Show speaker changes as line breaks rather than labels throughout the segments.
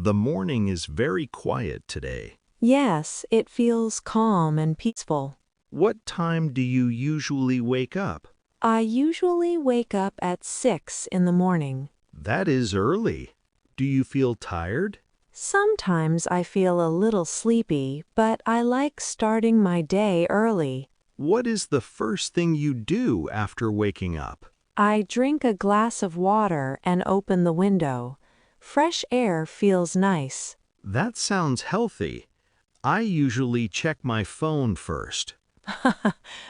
The morning is very quiet today.
Yes, it feels calm and peaceful.
What time do you usually wake up?
I usually wake up at 6 in the morning.
That is early. Do you feel tired?
Sometimes I feel a little sleepy, but I like starting my day early.
What is the first thing you do after waking up?
I drink a glass of water and open the window. Fresh air feels nice.
That sounds healthy. I usually check my phone first.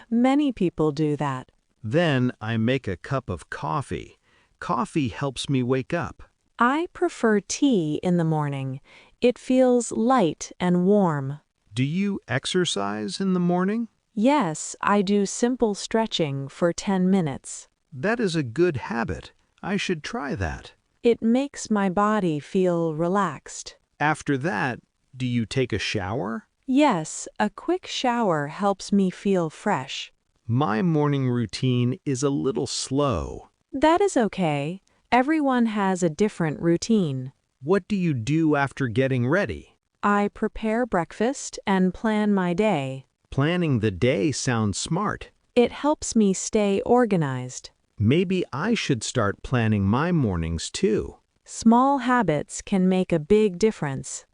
Many people do that.
Then I make a cup of coffee. Coffee helps me wake up.
I prefer tea in the morning. It feels light and warm.
Do you exercise in the morning?
Yes, I do simple stretching for 10 minutes.
That is a good habit. I should try that.
It makes my body feel relaxed.
After that, do you take a shower?
Yes, a quick shower helps me feel fresh.
My morning routine is a little slow.
That is okay. Everyone has a different routine.
What do you do after getting ready?
I prepare breakfast and plan my day.
Planning the day sounds smart.
It helps me stay organized.
Maybe I should start planning my mornings too.
Small habits can make a big difference.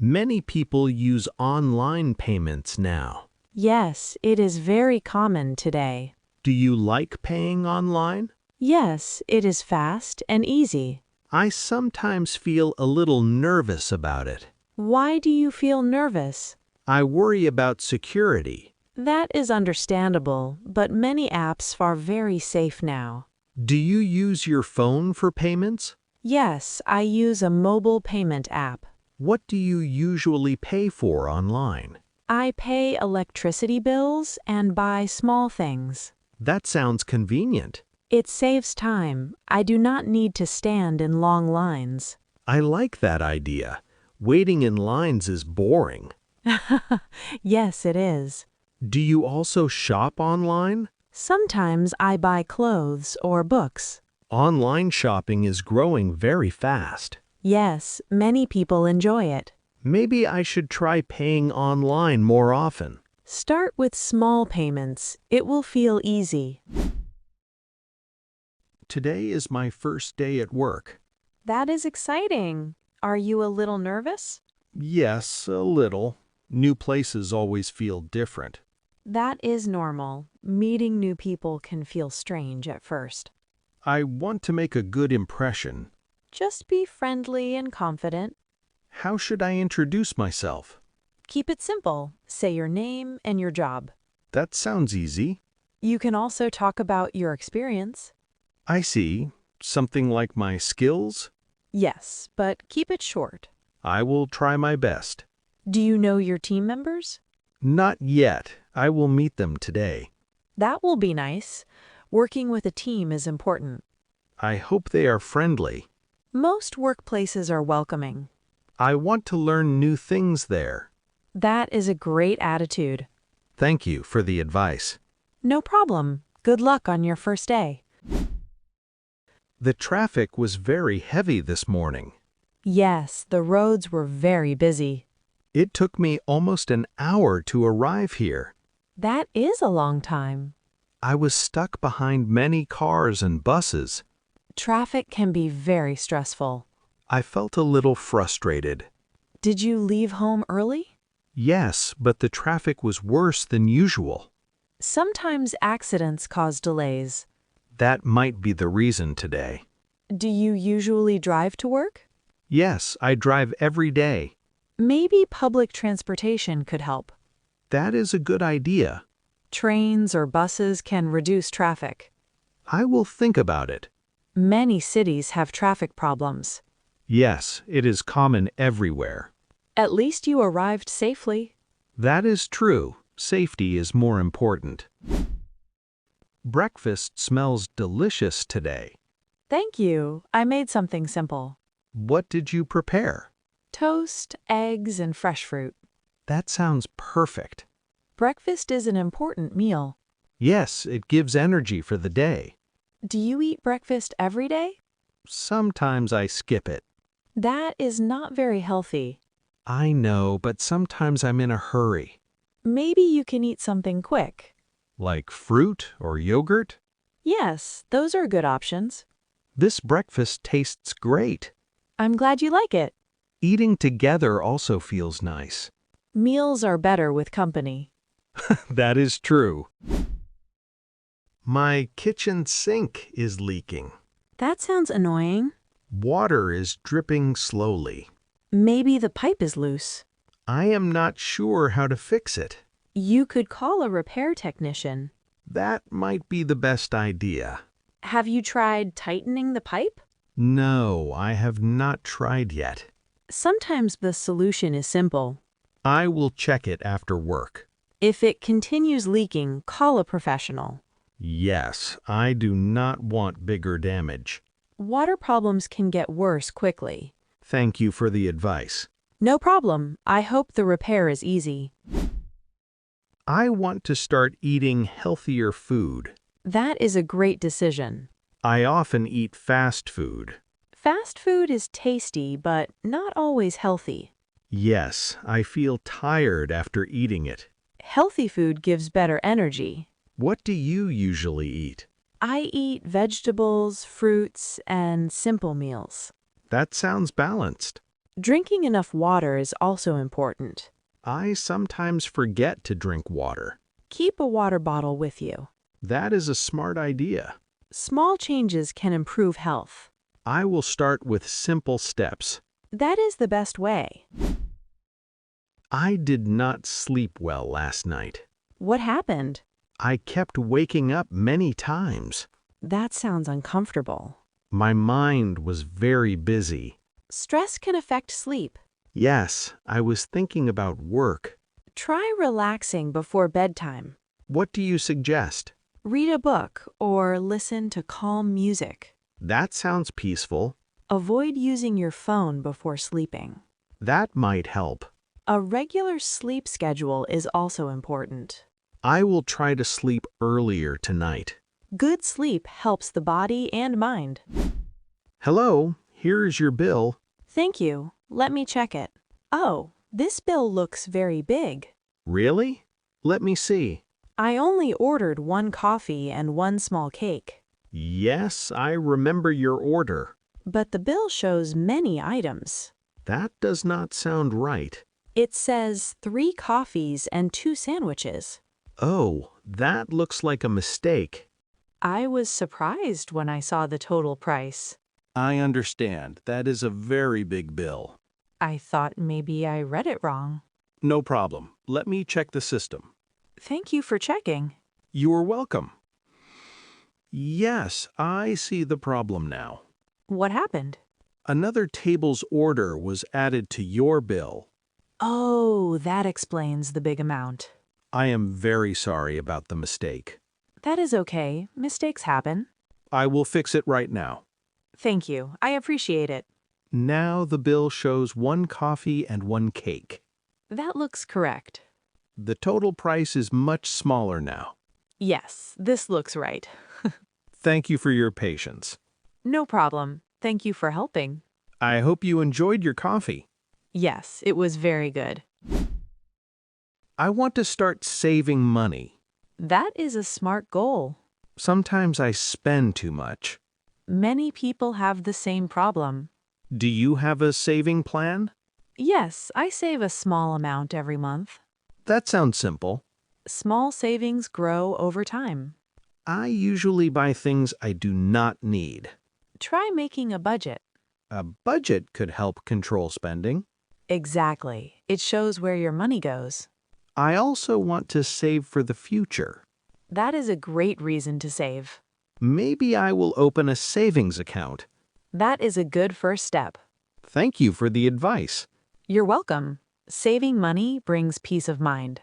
Many people use online payments now.
Yes, it is very common today.
Do you like paying online?
Yes, it is fast and easy.
I sometimes feel a little nervous about it.
Why do you feel nervous?
I worry about security.
That is understandable, but many apps are very safe now.
Do you use your phone for payments?
Yes, I use a mobile payment app.
What do you usually pay for online?
I pay electricity bills and buy small things.
That sounds convenient.
It saves time. I do not need to stand in long lines.
I like that idea. Waiting in lines is boring.
Yes, it is.
Do you also shop online?
Sometimes I buy clothes or books.
Online shopping is growing very fast.
Yes, many people enjoy it.
Maybe I should try paying online more often.
Start with small payments. It will feel easy.
Today is my first day at work.
That is exciting. Are you a little nervous?
Yes, a little. New places always feel different.
That is normal. Meeting new people can feel strange at first.
I want to make a good impression.
Just be friendly and confident.
How should I introduce myself?
Keep it simple. Say your name and your job.
That sounds easy.
You can also talk about your experience.
I see. Something like my skills?
Yes, but keep it short.
I will try my best.
Do you know your team members?
Not yet. I will meet them today.
That will be nice. Working with a team is important.
I hope they are friendly.
Most workplaces are welcoming.
I want to learn new things there.
That is a great attitude.
Thank you for the advice.
No problem. Good luck on your first day.
The traffic was very heavy this morning.
Yes, the roads were very busy.
It took me almost an hour to arrive here.
That is a long time.
I was stuck behind many cars and buses.
Traffic can be very stressful.
I felt a little frustrated.
Did you leave home early?
Yes, but the traffic was worse than usual.
Sometimes accidents cause delays.
That might be the reason today.
Do you usually drive to work?
Yes, I drive every day.
Maybe public transportation could help.
That is a good idea.
Trains or buses can reduce traffic.
I will think about it.
Many cities have traffic problems.
Yes, it is common everywhere.
At least you arrived safely.
That is true. Safety is more important. Breakfast smells delicious today.
Thank you. I made something simple.
What did you prepare?
Toast, eggs, and fresh fruit.
That sounds perfect.
Breakfast is an important meal.
Yes, it gives energy for the day.
Do you eat breakfast every day?
Sometimes I skip it.
That is not very healthy.
I know, but sometimes I'm in a hurry.
Maybe you can eat something quick.
Like fruit or yogurt?
Yes, those are good options.
This breakfast tastes great.
I'm glad you like it.
Eating together also feels nice.
Meals are better with company.
That is true. My kitchen sink is leaking.
That sounds annoying.
Water is dripping slowly.
Maybe the pipe is loose.
I am not sure how to fix it.
You could call a repair technician.
That might be the best idea.
Have you tried tightening the pipe?
No, I have not tried yet.
Sometimes the solution is simple.
I will check it after work.
If it continues leaking, call a professional.
Yes, I do not want bigger damage.
Water problems can get worse quickly.
Thank you for the advice.
No problem. I hope the repair is easy.
I want to start eating healthier food.
That is a great decision.
I often eat fast food.
Fast food is tasty, but not always healthy.
Yes, I feel tired after eating it.
Healthy food gives better energy.
What do you usually eat?
I eat vegetables, fruits, and simple meals.
That sounds balanced.
Drinking enough water is also important.
I sometimes forget to drink water.
Keep a water bottle with you.
That is a smart idea.
Small changes can improve health.
I will start with simple steps.
That is the best way.
I did not sleep well last night.
What happened?
I kept waking up many times.
That sounds uncomfortable.
My mind was very busy.
Stress can affect sleep.
Yes, I was thinking about work.
Try relaxing before bedtime.
What do you suggest?
Read a book or listen to calm music.
That sounds peaceful.
Avoid using your phone before sleeping.
That might help.
A regular sleep schedule is also important.
I will try to sleep earlier tonight.
Good sleep helps the body and mind.
Hello, here is your bill.
Thank you. Let me check it. Oh, this bill looks very big.
Really? Let me see.
I only ordered one coffee and one small cake.
Yes, I remember your order.
But the bill shows many items.
That does not sound right.
It says 3 coffees and 2 sandwiches.
Oh, that looks like a mistake.
I was surprised when I saw the total price.
I understand. That is a very big bill.
I thought maybe I read it wrong.
No problem. Let me check the system.
Thank you for checking.
You are welcome. Yes, I see the problem now.
What happened?
Another table's order was added to your bill.
Oh, that explains the big amount.
I am very sorry about the mistake.
That is okay. Mistakes happen.
I will fix it right now.
Thank you. I appreciate it.
Now the bill shows 1 coffee and 1 cake.
That looks correct.
The total price is much smaller now.
Yes, this looks right.
Thank you for your patience.
No problem. Thank you for helping.
I hope you enjoyed your coffee.
Yes, it was very good.
I want to start saving money.
That is a smart goal.
Sometimes I spend too much.
Many people have the same problem.
Do you have a saving plan?
Yes, I save a small amount every month.
That sounds simple.
Small savings grow over time.
I usually buy things I do not need.
Try making a budget.
A budget could help control spending.
Exactly. It shows where your money goes.
I also want to save for the future.
That is a great reason to save.
Maybe I will open a savings account.
That is a good first step.
Thank you for the advice.
You're welcome. Saving money brings peace of mind.